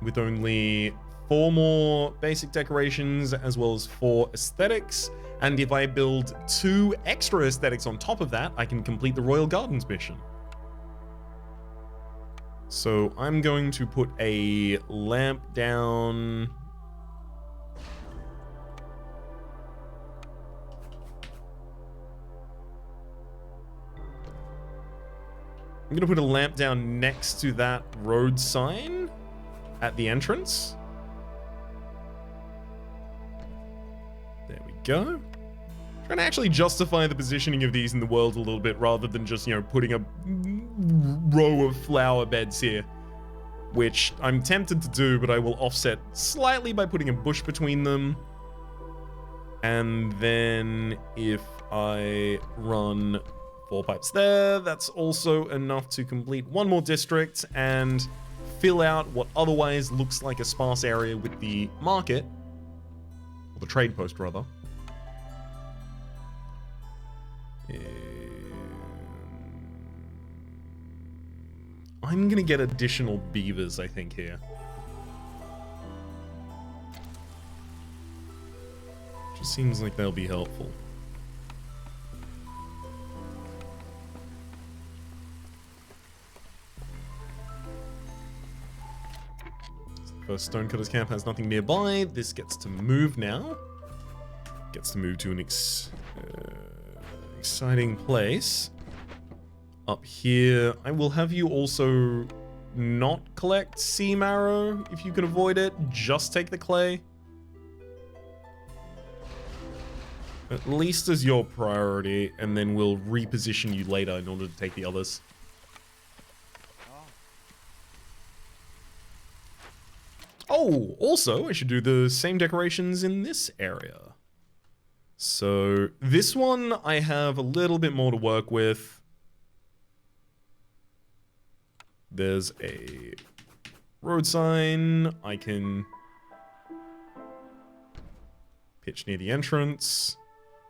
with only 4 more basic decorations as well as 4 aesthetics. And if I build 2 extra aesthetics on top of that, I can complete the Royal Gardens mission. So I'm going to put a lamp down. I'm going to put a lamp down next to that road sign at the entrance. There we go. Trying to actually justify the positioning of these in the world a little bit rather than just, you know, putting a row of flower beds here, which I'm tempted to do, but I will offset slightly by putting a bush between them. And then if I run 4 pipes there, that's also enough to complete 1 more district and fill out what otherwise looks like a sparse area with the market, or the trade post rather. I'm gonna get additional beavers, I think, here. Just seems like they'll be helpful. First Stonecutter's camp has nothing nearby. This gets to move now. Gets to move to an exciting place. Up here, I will have you also not collect sea marrow if you can avoid it. Just take the clay. At least as your priority, and then we'll reposition you later in order to take the others. Oh, also, I should do the same decorations in this area. So, this one I have a little bit more to work with. There's a road sign. I can pitch near the entrance.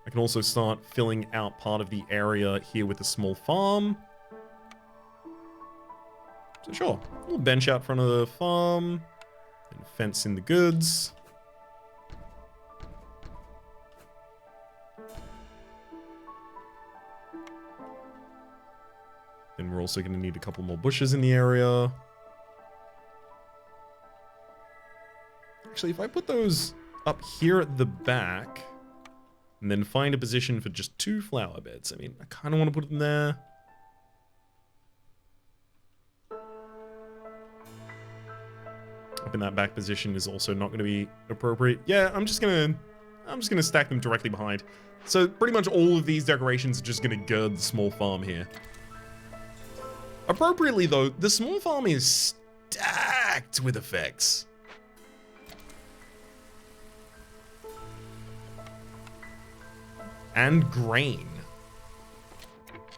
I can also start filling out part of the area here with a small farm. So sure, a little bench out front of the farm. And fence in the goods. Then we're also going to need a couple more bushes in the area. Actually, if I put those up here at the back, and then find a position for just 2 flower beds. I mean, I kind of want to put them there. Up in that back position is also not going to be appropriate. Yeah, I'm just gonna stack them directly behind. So pretty much all of these decorations are just gonna gird the small farm here. Appropriately though, the small farm is stacked with effects. And grain.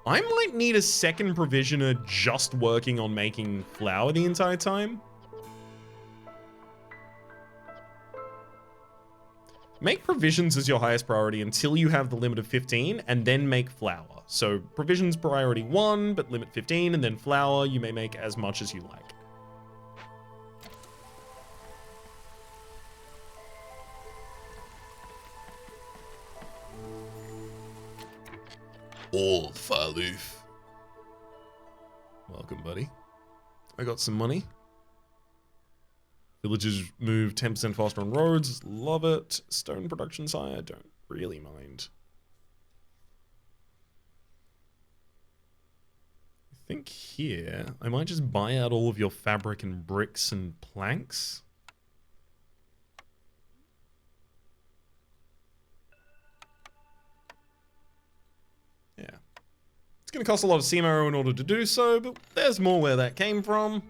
I might need a second provisioner just working on making flour the entire time. Make provisions as your highest priority until you have the limit of 15, and then make flour. So provisions priority 1, but limit 15, and then flour you may make as much as you like. Old Faloof. Welcome, buddy. I got some money. Villagers move 10% faster on roads. Love it. Stone production's high. I don't really mind. I think here, I might just buy out all of your fabric and bricks and planks. Yeah. It's going to cost a lot of sea marrow in order to do so, but there's more where that came from.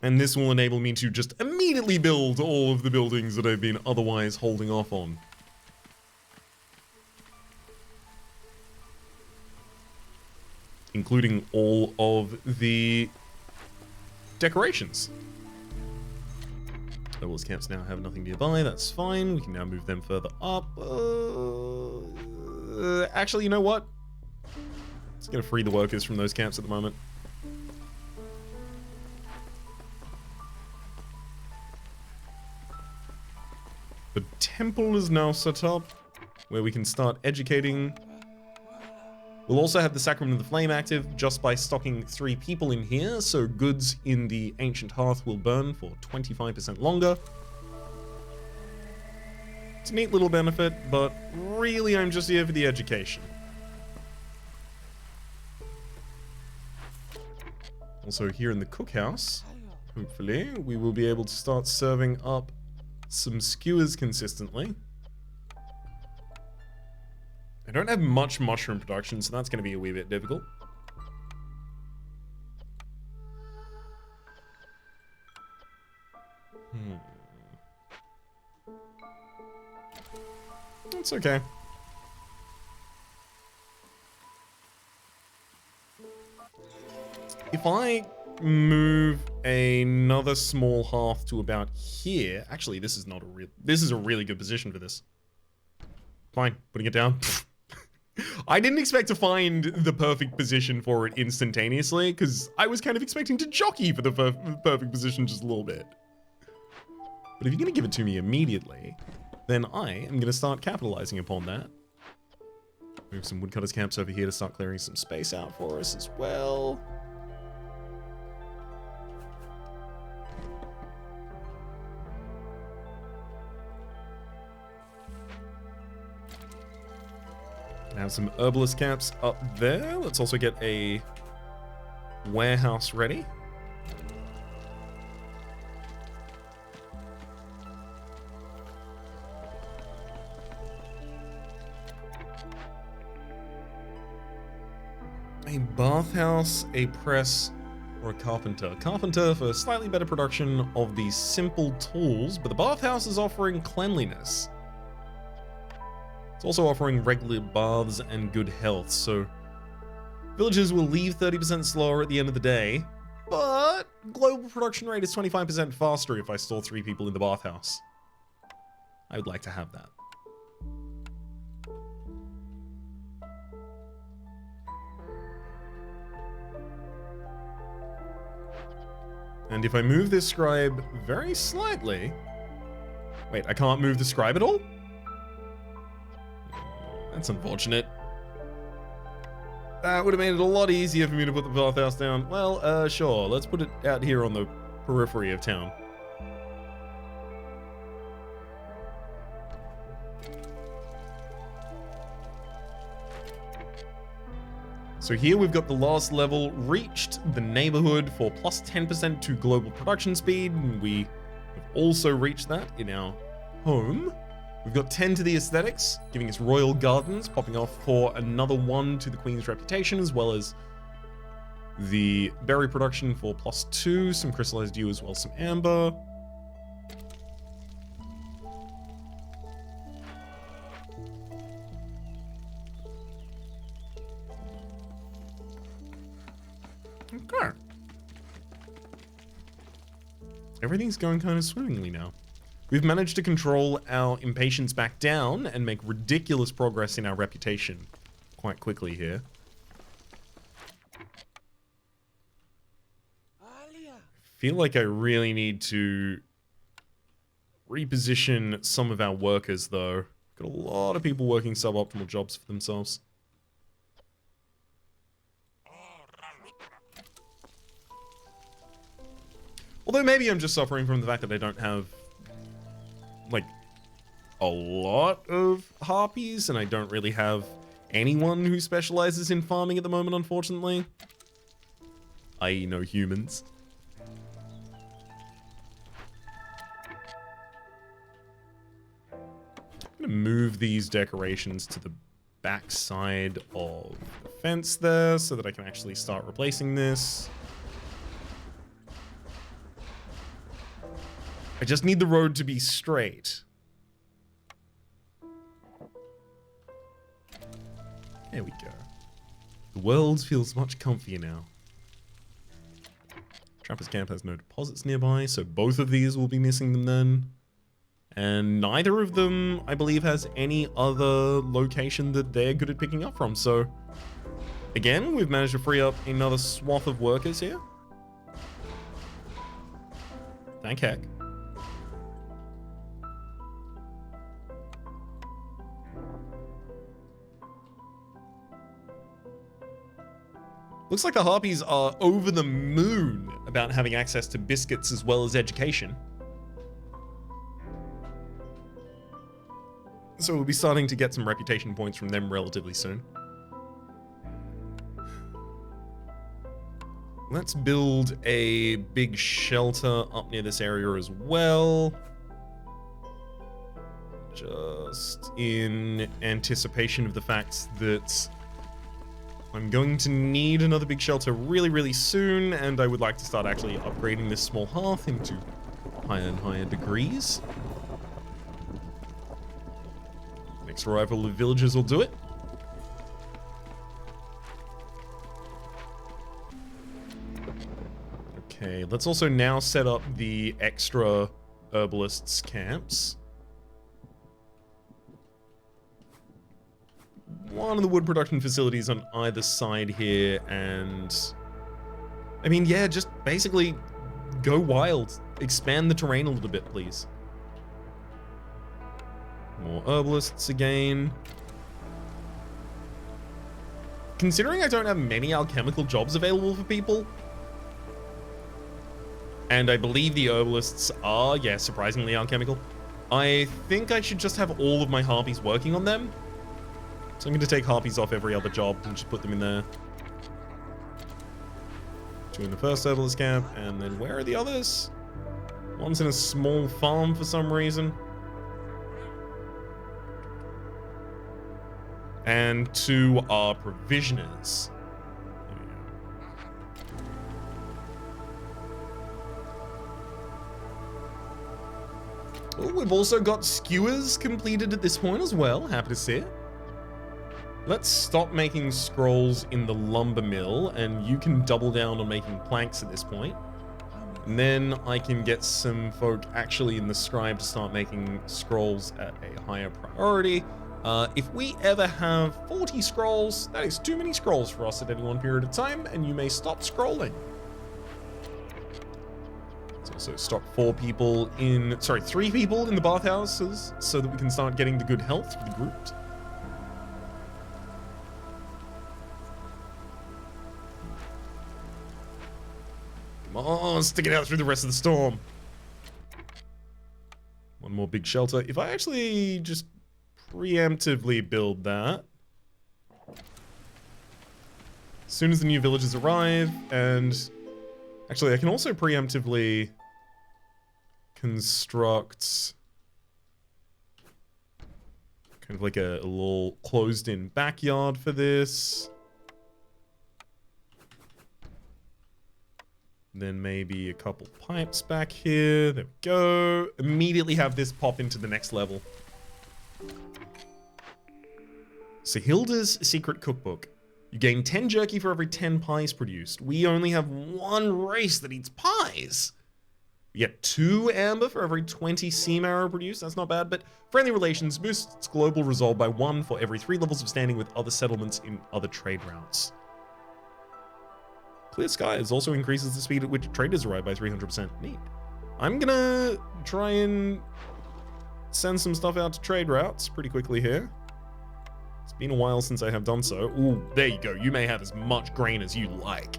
And this will enable me to just immediately build all of the buildings that I've been otherwise holding off on. Including all of the decorations. Nobles camps now have nothing nearby, that's fine. We can now move them further up. Actually, you know what? It's gonna free the workers from those camps at the moment. The temple is now set up, where we can start educating. We'll also have the Sacrament of the Flame active just by stocking 3 people in here, so goods in the Ancient Hearth will burn for 25% longer. It's a neat little benefit, but really I'm just here for the education. Also here in the cookhouse, hopefully, we will be able to start serving up some skewers consistently. I don't have much mushroom production, so that's going to be a wee bit difficult. It's okay. If I move another small hearth to about here, actually, this is a really good position for this. Fine, putting it down. I didn't expect to find the perfect position for it instantaneously, because I was kind of expecting to jockey for the perfect position just a little bit. But if you're going to give it to me immediately, then I am going to start capitalizing upon that. Move some woodcutters camps over here to start clearing some space out for us as well. Gonna have some herbalist camps up there. Let's also get a warehouse ready. A bathhouse, a press, or a carpenter. Carpenter for slightly better production of these simple tools, but the bathhouse is offering cleanliness. It's also offering regular baths and good health, so villagers will leave 30% slower at the end of the day, but global production rate is 25% faster if I store 3 people in the bathhouse. I would like to have that. And if I move this scribe very slightly... Wait, I can't move the scribe at all? That's unfortunate. That would have made it a lot easier for me to put the bathhouse down. Well, sure. Let's put it out here on the periphery of town. So here we've got the last level reached, the neighborhood for plus 10% to global production speed. And we have also reached that in our home. We've got 10 to the aesthetics, giving us royal gardens, popping off for another 1 to the queen's reputation, as well as the berry production for plus 2, some crystallized dew as well as some amber. Okay. Everything's going kind of swimmingly now. We've managed to control our impatience back down and make ridiculous progress in our reputation quite quickly here. Feel like I really need to reposition some of our workers though. Got a lot of people working suboptimal jobs for themselves. Although maybe I'm just suffering from the fact that I don't have like a lot of harpies, and I don't really have anyone who specializes in farming at the moment, unfortunately. I.e. no humans. I'm gonna move these decorations to the back side of the fence there so that I can actually start replacing this. I just need the road to be straight. There we go. The world feels much comfier now. Trapper's Camp has no deposits nearby, so both of these will be missing them then. And neither of them, I believe, has any other location that they're good at picking up from. So, again, we've managed to free up another swath of workers here. Thank heck. Looks like the Harpies are over the moon about having access to biscuits as well as education. So we'll be starting to get some reputation points from them relatively soon. Let's build a big shelter up near this area as well. Just in anticipation of the fact that I'm going to need another big shelter really, really soon, and I would like to start actually upgrading this small hearth into higher and higher degrees. Next arrival of villagers will do it. Okay, let's also now set up the extra herbalists' camps. One of the wood production facilities on either side here, and I mean, yeah, just basically go wild. Expand the terrain a little bit, please. More herbalists again. Considering I don't have many alchemical jobs available for people, and I believe the herbalists are, yeah, surprisingly alchemical, I think I should just have all of my harpies working on them. So I'm going to take harpies off every other job and just put them in there. 2 in the first herbalist camp, and then where are the others? One's in a small farm for some reason. And 2 are provisioners. There we go. Oh, we've also got skewers completed at this point as well. Happy to see it. Let's stop making scrolls in the lumber mill, and you can double down on making planks at this point. And then I can get some folk actually in the scribe to start making scrolls at a higher priority. If we ever have 40 scrolls, that is too many scrolls for us at any one period of time, and you may stop scrolling. Let's also stop 3 people in the bathhouses so that we can start getting the good health for the group. Come on, stick it out through the rest of the storm. One more big shelter. If I actually just preemptively build that. As soon as the new villagers arrive, and actually I can also preemptively construct kind of like a little closed-in backyard for this. Then maybe a couple pipes back here. There we go. Immediately have this pop into the next level. So Hilda's secret cookbook. You gain 10 jerky for every 10 pies produced. We only have 1 race that eats pies. We get 2 amber for every 20 sea marrow produced. That's not bad, but friendly relations boosts global resolve by 1 for every 3 levels of standing with other settlements in other trade routes. Clear skies also increases the speed at which traders arrive by 300%. Neat. I'm gonna try and send some stuff out to trade routes pretty quickly here. It's been a while since I have done so. Ooh, there you go. You may have as much grain as you like.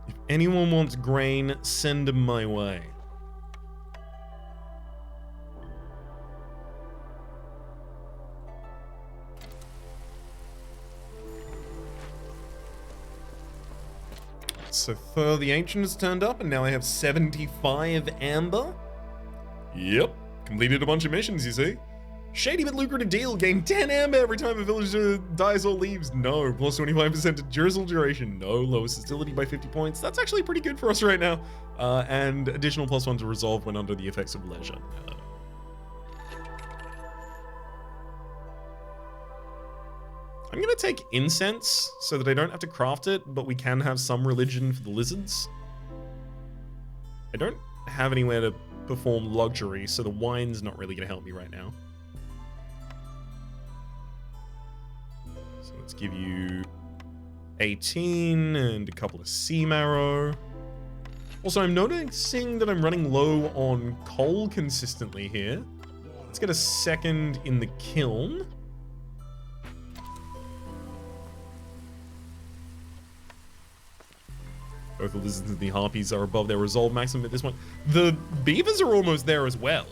If anyone wants grain, send them my way. So Thur the Ancient has turned up, and now I have 75 amber. Yep, completed a bunch of missions, you see. Shady but lucrative deal, gain 10 amber every time a villager dies or leaves. No, plus 25% to drizzle duration. No, lowest hostility by 50 points. That's actually pretty good for us right now. And additional +1 to resolve when under the effects of leisure. I'm gonna take incense so that I don't have to craft it, but we can have some religion for the lizards. I don't have anywhere to perform luxury, so the wine's not really gonna help me right now. So let's give you 18 and a couple of sea marrow. Also, I'm noticing that I'm running low on coal consistently here. Let's get a second in the kiln. Both the lizards and the harpies are above their resolve maximum at this point. The beavers are almost there as well.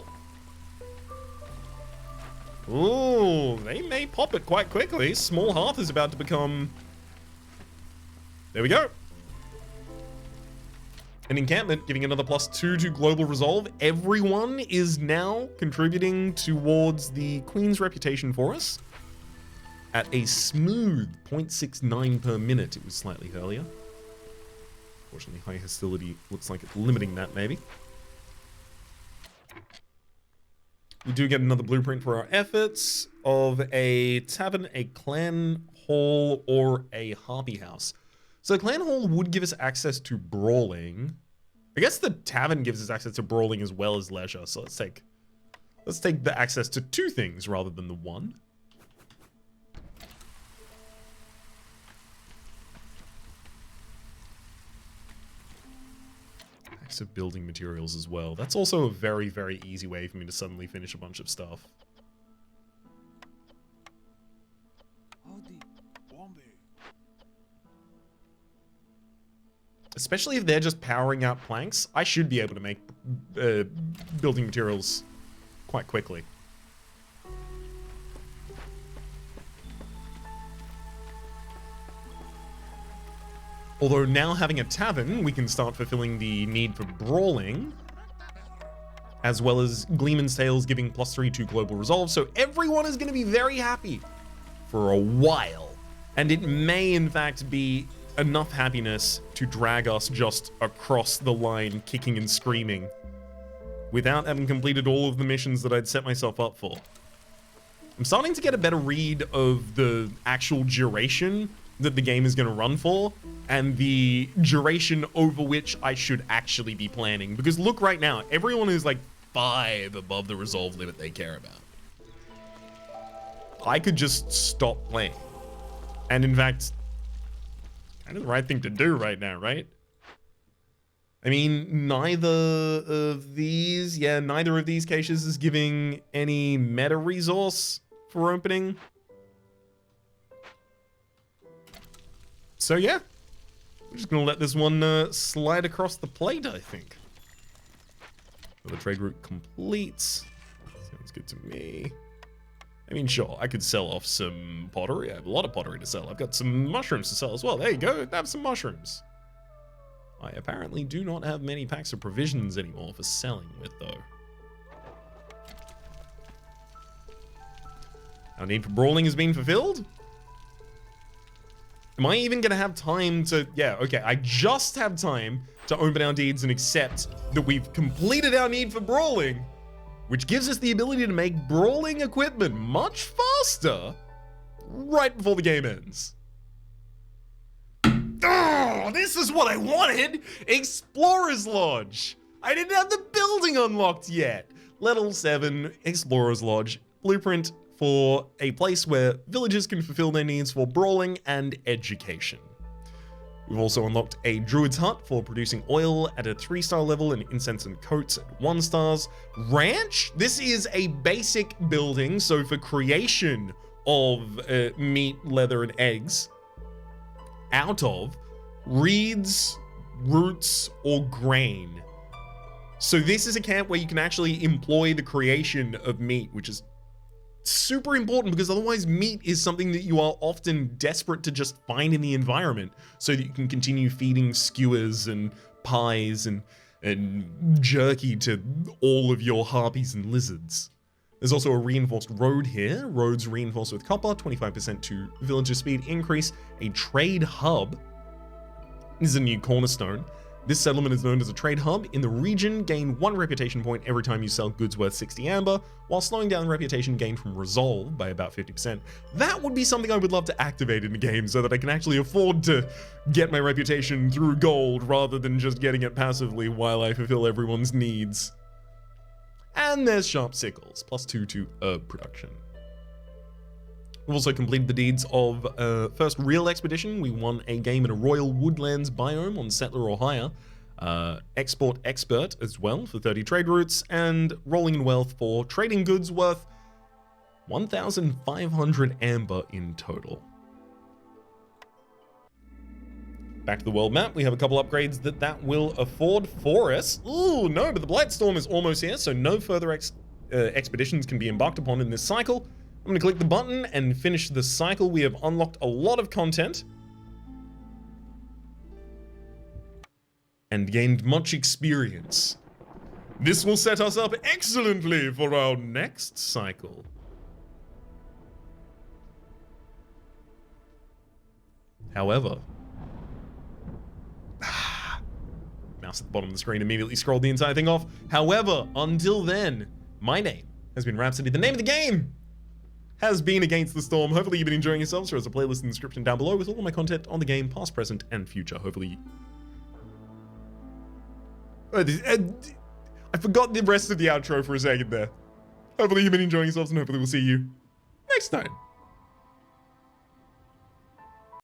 Ooh, they may pop it quite quickly. Small hearth is about to become... There we go. An encampment, giving another +2 to global resolve. Everyone is now contributing towards the Queen's reputation for us. At a smooth 0.69 per minute. It was slightly earlier. Unfortunately, high hostility looks like it's limiting that, maybe. We do get another blueprint for our efforts of a tavern, a clan hall, or a harpy house. So the clan hall would give us access to brawling. I guess the tavern gives us access to brawling as well as leisure. So let's take the access to 2 things rather than the 1. Of building materials as well. That's also a very, very easy way for me to suddenly finish a bunch of stuff. Especially if they're just powering out planks, I should be able to make building materials quite quickly. Although now having a tavern, we can start fulfilling the need for brawling, as well as Gleeman's Tales giving +3 to global resolve, so everyone is going to be very happy for a while. And it may, in fact, be enough happiness to drag us just across the line, kicking and screaming, without having completed all of the missions that I'd set myself up for. I'm starting to get a better read of the actual duration that the game is going to run for, and the duration over which I should actually be planning. Because look right now, everyone is like 5 above the resolve limit they care about. I could just stop playing. And in fact, kind of the right thing to do right now, right? I mean, neither of these caches is giving any meta resource for opening. So yeah, I'm just gonna let this one slide across the plate, I think. The trade route completes. Sounds good to me. I mean, sure, I could sell off some pottery. I have a lot of pottery to sell. I've got some mushrooms to sell as well. There you go, have some mushrooms. I apparently do not have many packs of provisions anymore for selling with, though. Our need for brawling has been fulfilled. Am I even gonna have time to... Yeah, okay, I just have time to open our deeds and accept that we've completed our need for brawling, which gives us the ability to make brawling equipment much faster right before the game ends. Oh, this is what I wanted! Explorer's Lodge! I didn't have the building unlocked yet! Level 7, Explorer's Lodge. Blueprint for a place where villagers can fulfill their needs for brawling and education. We've also unlocked a druid's hut for producing oil at a 3-star level and incense and coats at 1 stars. Ranch, this is a basic building, so for creation of meat, leather, and eggs out of reeds, roots, or grain. So this is a camp where you can actually employ the creation of meat, which is super important because otherwise meat is something that you are often desperate to just find in the environment so that you can continue feeding skewers and pies and jerky to all of your harpies and lizards. There's also a reinforced road here. Roads reinforced with copper, 25% to villager speed increase. A trade hub. This is a new cornerstone. This settlement is known as a trade hub. In the region, gain 1 reputation point every time you sell goods worth 60 amber, while slowing down reputation gain from resolve by about 50%. That would be something I would love to activate in the game so that I can actually afford to get my reputation through gold rather than just getting it passively while I fulfill everyone's needs. And there's sharp sickles, +2 to herb production. We've also completed the deeds of first real expedition. We won a game in a Royal Woodlands biome on Settler or Hire. Export Expert as well for 30 trade routes, and Rolling in Wealth for trading goods worth 1,500 amber in total. Back to the world map, we have a couple upgrades that will afford for us. Ooh, no, but the Blightstorm is almost here, so no further expeditions can be embarked upon in this cycle. I'm going to click the button and finish the cycle. We have unlocked a lot of content and gained much experience. This will set us up excellently for our next cycle. However, mouse at the bottom of the screen immediately scrolled the entire thing off. However, until then, my name has been Rhapsody. The name of the game has been Against the Storm. Hopefully you've been enjoying yourselves. There is a playlist in the description down below with all of my content on the game, past, present, and future. Hopefully... I forgot the rest of the outro for a second there. Hopefully you've been enjoying yourselves, and hopefully we'll see you next time.